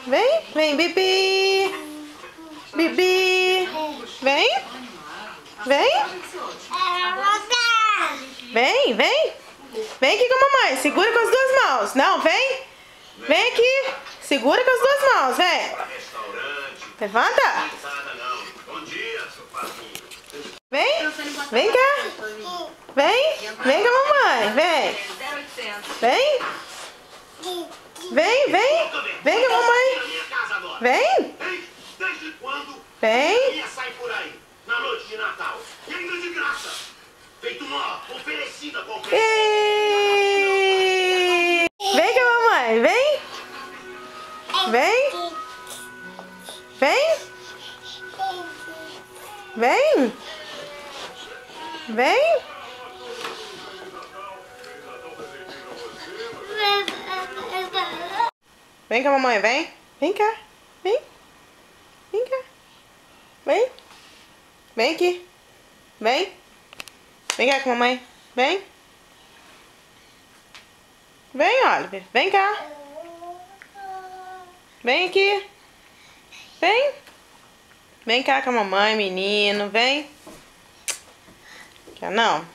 Vem, vem, Bibi. Bibi. Vem. Vem. Vem, vem. Vem aqui com a mamãe. Segura com as duas mãos. Não, vem. Vem aqui. Segura com as duas mãos, vem. Levanta. Vem. Vem cá. Vem. Vem com a mamãe. Vem. Vem. Vem, vem. Vem com a mamãe. Vem. Vem. Sai por aí na noite de Natal. E ainda de graça. Feito uma oferecida qualquer. Vem com a mamãe. Vem. Vem. Vem. Vem. Vem. Vem com a mamãe, vem. Vem cá. Vem. Vem cá. Vem. Vem aqui. Vem. Vem cá com a mamãe. Vem. Vem, Oliver. Vem cá. Vem aqui. Vem. Vem cá com a mamãe, menino. Vem. Quer não?